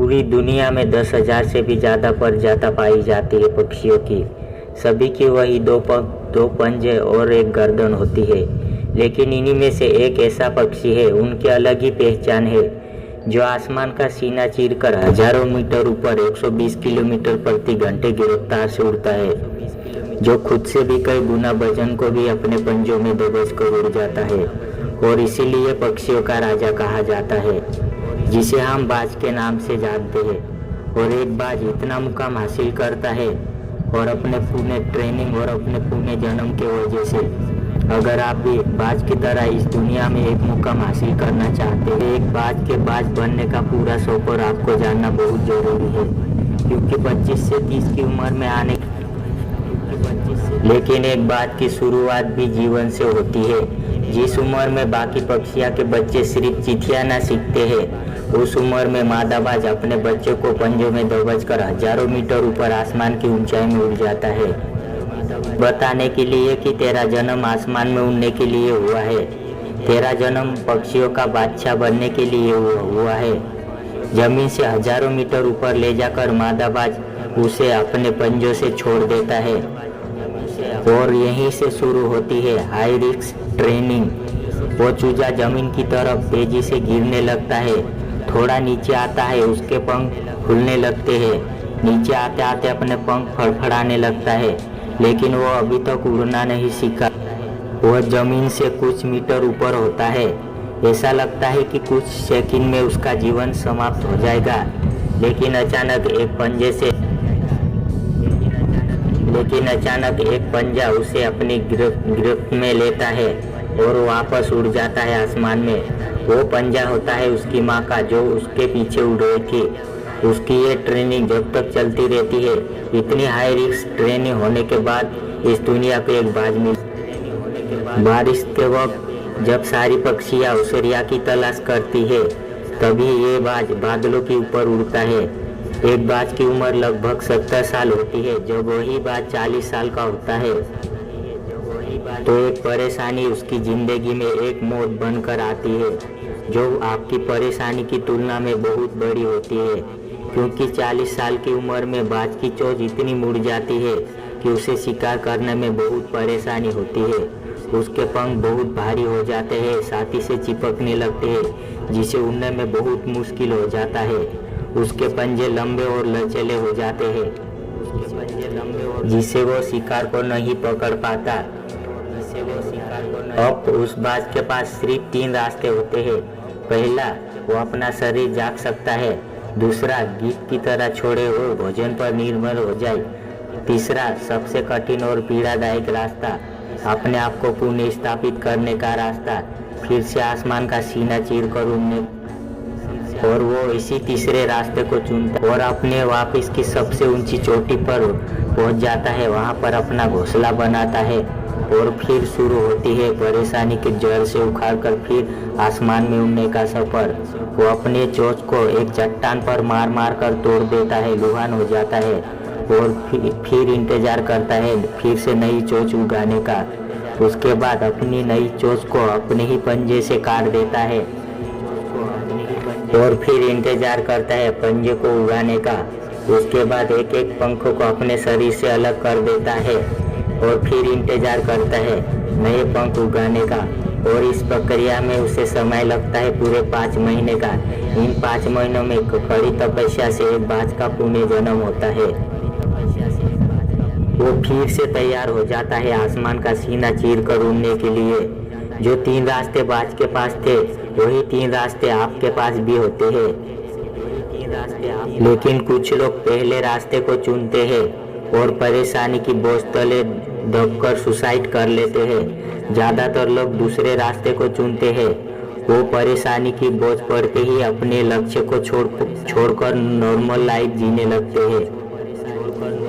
पूरी दुनिया में 10,000 से भी ज़्यादा प्रजाति पाई जाती है पक्षियों की। सभी की वही दो पंजे और एक गर्दन होती है, लेकिन इन्हीं में से एक ऐसा पक्षी है, उनकी अलग ही पहचान है, जो आसमान का सीना चीरकर हजारों मीटर ऊपर 120 किलोमीटर प्रति घंटे की रफ्तार से उड़ता है, जो खुद से भी कई गुना वजन को भी अपने पंजों में दबोच कर उड़ जाता है और इसीलिए पक्षियों का राजा कहा जाता है, जिसे हम बाज के नाम से जानते हैं। और एक बाज इतना मुकाम हासिल करता है और अपने पूरे ट्रेनिंग और अपने पूरे जन्म के वजह से, अगर आप भी बाज की तरह इस दुनिया में एक मुकाम हासिल करना चाहते हैं, एक बाज के बाज बनने का पूरा सफर आपको जानना बहुत जरूरी है, क्योंकि 25 से 30 की उम्र में आने लेकिन एक बात की शुरुआत भी जीवन से होती है। जिस उम्र में बाकी पक्षियों के बच्चे सिर्फ चिथियाना सीखते हैं, उस उम्र में मादाबाज अपने बच्चे को पंजों में दबोचकर हजारों मीटर ऊपर आसमान की ऊंचाई में उड़ जाता है, बताने के लिए कि तेरा जन्म आसमान में उड़ने के लिए हुआ है, तेरा जन्म पक्षियों का बादशाह बनने के लिए हुआ है। जमीन से हजारों मीटर ऊपर ले जाकर मादाबाज उसे अपने पंजों से छोड़ देता है और यहीं से शुरू होती है हाई रिस्क ट्रेनिंग। वो चूजा जमीन की तरफ तेजी से गिरने लगता है, थोड़ा नीचे आता है, उसके पंख खुलने लगते हैं, नीचे आते आते अपने पंख फड़फड़ाने लगता है, लेकिन वो अभी तक उड़ना नहीं सीखा। वह जमीन से कुछ मीटर ऊपर होता है, ऐसा लगता है कि कुछ सेकंड में उसका जीवन समाप्त हो जाएगा, लेकिन अचानक एक पंजा उसे अपनी गिरफ्त में लेता है और वापस उड़ जाता है आसमान में। वो पंजा होता है उसकी माँ का, जो उसके पीछे उड़ रही थी। उसकी ये ट्रेनिंग जब तक चलती रहती है, इतनी हाई रिस्क ट्रेनिंग होने के बाद इस दुनिया पे एक बाज मिलती। बारिश के वक्त जब सारी पक्षियाँ उसरिया की तलाश करती है, तभी ये बाज बादलों के ऊपर उड़ता है। एक बाज की उम्र लगभग 70 साल होती है। जब वही बाज 40 साल का होता है, तो एक परेशानी उसकी जिंदगी में एक मौत बनकर आती है, जो आपकी परेशानी की तुलना में बहुत बड़ी होती है, क्योंकि 40 साल की उम्र में बाज की चोंच इतनी मुड़ जाती है कि उसे शिकार करने में बहुत परेशानी होती है। उसके पंख बहुत भारी हो जाते हैं, साथी से चिपकने लगते हैं, जिसे उड़ने में बहुत मुश्किल हो जाता है। उसके पंजे लंबे और लचीले हो जाते हैं, जिसे वो शिकार को नहीं पकड़ पाता। अब उस बाज के पास सिर्फ 3 रास्ते होते हैं। पहला, वो अपना शरीर जाग सकता है। दूसरा, गीत की तरह छोड़े हुए भोजन पर निर्भर हो जाए। तीसरा, सबसे कठिन और पीड़ादायक रास्ता, अपने आप को पुनः स्थापित करने का रास्ता, फिर से आसमान का सीना चीर कर उड़ने। और वो इसी तीसरे रास्ते को चुनता और अपने वापस की सबसे ऊंची चोटी पर पहुंच जाता है, वहां पर अपना घोंसला बनाता है और फिर शुरू होती है परेशानी के जड़ से उखाड़कर फिर आसमान में उड़ने का सफर। वो अपने चोंच को एक चट्टान पर मार मार कर तोड़ देता है, लुहान हो जाता है और फिर इंतजार करता है फिर से नई चोंच उगाने का। उसके बाद अपनी नई चोंच को अपने ही पंजे से काट देता है और फिर इंतजार करता है पंजे को उगाने का। उसके बाद एक एक पंखों को अपने शरीर से अलग कर देता है और फिर इंतजार करता है नए पंख उगाने का। और इस प्रक्रिया में उसे समय लगता है पूरे 5 महीने का। इन 5 महीनों में कड़ी तपस्या से एक बाज का पुनः जन्म होता है। वो फिर से तैयार हो जाता है आसमान का सीना चीर कर उड़ने के लिए। जो 3 रास्ते बाज के पास थे, वही 3 रास्ते आपके पास भी होते हैं, लेकिन कुछ लोग पहले रास्ते को चुनते हैं और परेशानी की बोझ तले दबकर सुसाइड कर लेते हैं। ज्यादातर लोग दूसरे रास्ते को चुनते हैं। वो परेशानी की बोझ पड़ते ही अपने लक्ष्य को छोड़कर नॉर्मल लाइफ जीने लगते हैं।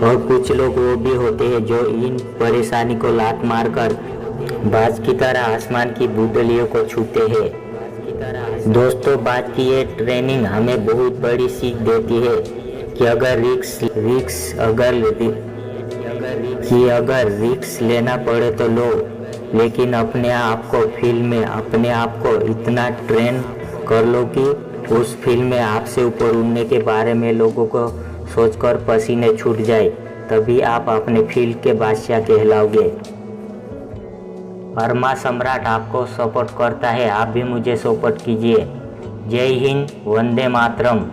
और कुछ लोग वो भी होते हैं जो इन परेशानी को लात मारकर बाज की तरह आसमान की बुलंदियों को छूते हैं। दोस्तों, बाज की ये ट्रेनिंग हमें बहुत बड़ी सीख देती है कि अगर रिस्क लेना पड़े तो लो, लेकिन अपने आप को फील्ड में अपने आप को इतना ट्रेन कर लो कि उस फिल्म में आपसे ऊपर उड़ने के बारे में लोगों को सोचकर पसीने छूट जाए, तभी आप अपने फील्ड के बादशाह कहलाओगे। वर्मा सम्राट आपको सपोर्ट करता है, आप भी मुझे सपोर्ट कीजिए। जय हिंद, वंदे मातरम।